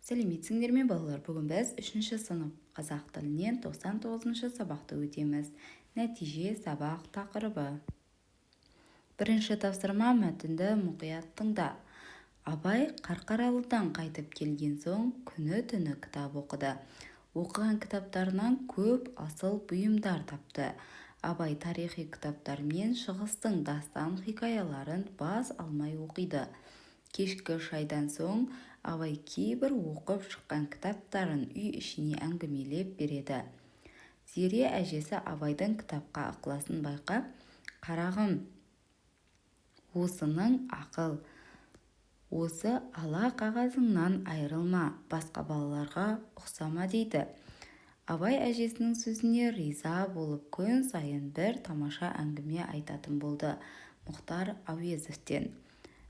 Сәлеметсіңдер ме балалар? Бүгін біз 3-ші сынып қазақ тілінен 99-шы сабақты өтеміз. Нәтиже сабақ тақырыбы. Бірінші тапсырма мәтінді мұқият тыңда. Абай Қарқаралыдан қайтып келген соң күні-түні кітап оқыды. Оқыған кітаптарынан көп асыл бұйымдар тапты. Абай тарихи кітаптар мен шығыстың дастан хикаяларын бас алмай оқиды. Кешкі шайдан соң Абай кейбір оқып шыққан кітаптарын үй ішіне әңгімелеп береді. Зере әжесі Абайдың кітапқа ықыласын байқап, «Қарағым, осының ақыл, осы ала қағазыңнан айырылма, басқа балаларға ұқсама» дейді. Абай әжесінің сөзіне риза болып күн сайын бір тамаша әңгіме айтатын болды. Мұхтар Әуезовтен.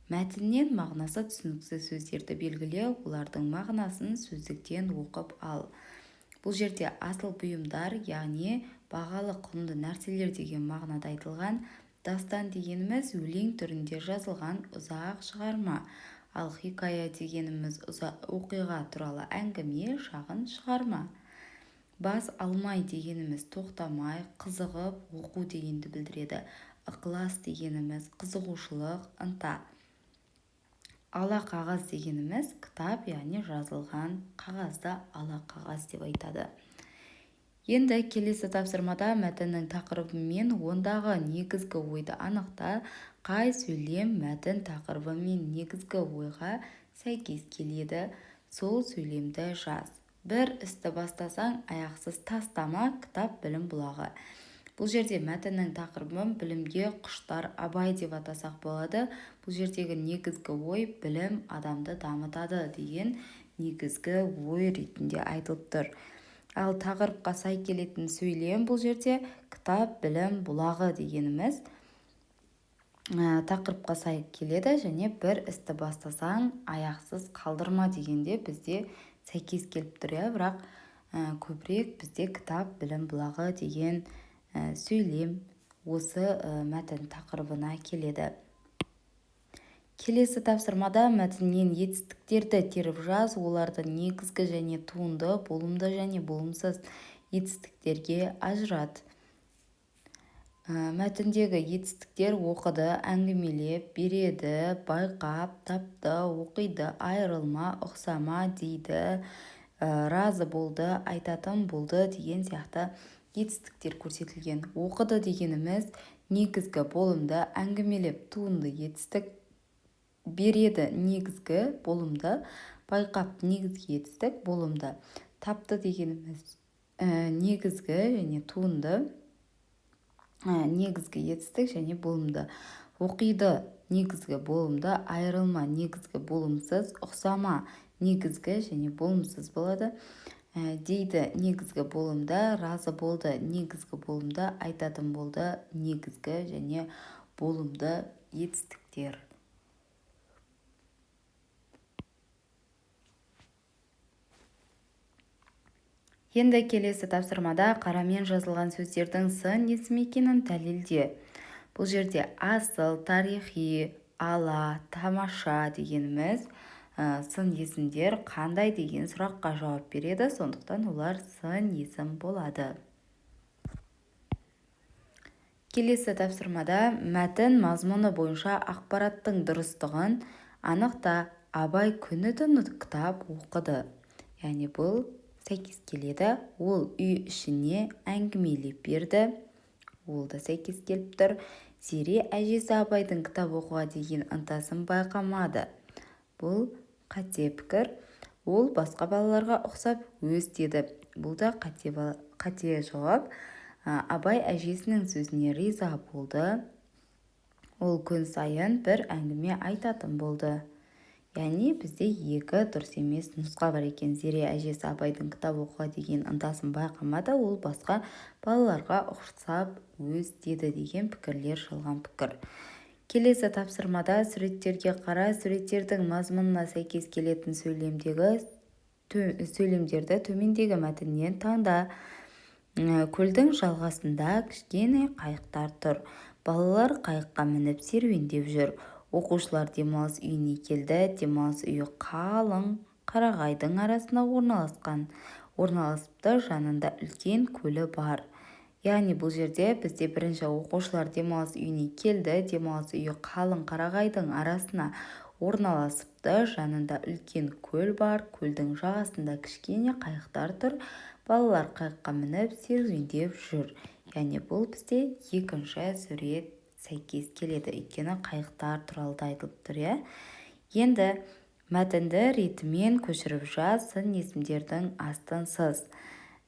Мәтіннен мағынасы түсініксіз сөздерді белгіле, олардың мағынасын сөздіктен оқып ал. Бұл жерде асыл бұйымдар, яғни бағалы құнды нәрселер деген мағынада айтылған. Дастан дегеніміз өлең түрінде жазылған ұзақ шығарма, ал хикая дегеніміз оқиға туралы әңгіме, шағын шығарма. Бас алмай дегеніміз тоқтамай, қызығып оқу дегенді білдіреді. Ықылас дегеніміз қызығушылық, ынта. Ала қағаз дегеніміз кітап, яғни жазылған қағазды ала қағаз деп айтады. Енді келесі тапсырмада мәтіннің тақырыбы мен ондағы негізгі ойды анықта. Қай сөйлем мәтін тақырыбы мен негізгі ойға сәйкес келеді, сол сөйлемді жаз. Бір істі бастасаң, аяқсыз тастама, кітап білім бұлағы. Бұл жерде мәтіннің тақырыбын білімге құштар Абай деп атасақ болады. Бұл жердегі негізгі ой білім адамды дамытады деген негізгі ой ретінде айтылып тұр. Ал тақырыпқа сай келетін сөйлем бұл жерде кітап білім бұлағы дегеніміз тақырыпқа сай келеді, және бір істі бастасаң аяқсыз қалдырма дегенде бізде сәйкес келіп тұр. Бірақ көбірек бізде кітап білім бұлағы деген сөйлем осы мәтін тақырыбына келеді. Келесі тапсырмада мәтіннен етістіктерді теріп жаз, оларды негізгі және туынды, болымды және болымсыз етістіктерге ажырат. Мәтіндегі етістіктер оқыды, әңгімелеп, береді, байқап, тапты, оқиды, айырылма, ұқсама дейді, разы болды, айтатын болды деген сияқты етістіктер көрсетілген. Оқыды дегеніміз негізгі болымды, әңгімелеп туынды етістік, береді негізгі болымды, байқап негізгі етістік болымды, тапты дегеніміз негізгі және туынды, негізгі етістік және болымды, оқиды негізгі болымды, айырылма негізгі болымсыз, ұқсама негізгі және болымсыз болады. Дейді негізгі болымды, разы болды негізгі болымды, айтатын болды негізгі және болымды етістіктер. Енді келесі тапсырмада қарамен жазылған сөздердің сын есім екенін дәлелде. Бұл жерде асыл, тарихи, ала, тамаша дегеніміз сын есімдер қандай деген сұраққа жауап береді, сондықтан олар сын есім болады. Келесі тапсырмада мәтін мазмұны бойынша ақпараттың дұрыстығын анықта. Абай күні-түні кітап оқыды. Яғни бұл сәйкес келеді. Ол үй ішіне әңгімелеп берді. Ол да сәйкес келіп тұр. Зере әжесі Абайдың кітап оқуға деген ынтасын байқамады. Бұл қате пікір. Ол басқа балаларға ұқсап өз деді. Бұл да қате жауап. Абай әжесінің сөзіне риза болды. Ол күн сайын бір әңгіме айтатын болды. Яғни бізде екі дұрыс емес нұсқа бар екен. Зере әжесі Абайдың кітап оқуға деген ынтасын байқамады. Ол басқа балаларға ұқсап өз деді деген пікірлер жалған пікір. Келесі тапсырмада суреттерге қара, суреттердің мазмұнына сәйкес келетін сөйлемдерді төмендегі мәтіннен таңда. Көлдің жалғасында кішкене қайықтар тұр. Балалар қайыққа мініп серуендеп жүр. Оқушылар демалыс үйіне келді. Демалыс үйі қалың қарағайдың арасында орналасыпты, жанында үлкен көлі бар. Яғни бұл жерде бізде бірінші оқушылар демалыс үйіне келді. Демалыс үйі қалың қарағайдың арасына орналасыпты, жанында үлкен көл бар. Көлдің жағасында кішкене қайықтар тұр. Балалар қайыққа мініп серуендеп жүр. Яғни бұл бізде екінші сурет сәйкес келеді, өйткені қайықтар туралы да айтылып тұр. Енді мәтінді ретімен көшіріп жаз, сын есімдердің астын сыз.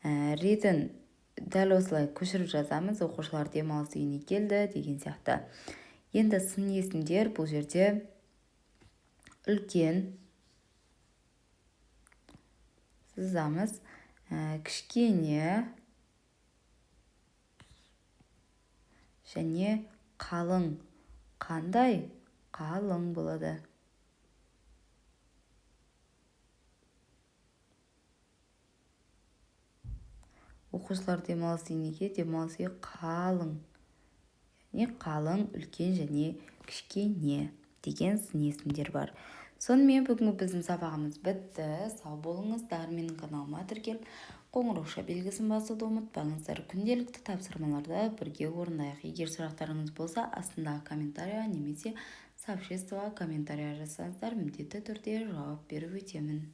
Ретін дәл осылай көшіріп жазамыз. Оқушылар демалыс үйіне келді деген сияқты. Енді сын есімдер бұл жерде үлкен сызамыз, кішкене және қалың. Қандай? Қалың болады. Оқушылар демалыс үйіне демалыс үйі қалың. Яғни қалың, үлкен және кішкене деген сын есімдер бар. Сонымен бүгінгі біздің сабағымыз бітті. Сау болыңыздар. Менің каналыма тіркеліп, қоңырауша белгісін басуды ұмытпаңыздар. Күнделікті тапсырмаларды бірге орындайық. Егер сұрақтарыңыз болса, астындағы комментарийға немесе сообществоға комментарий жасаңыздар, міндетті түрде жауап беріп өтемін.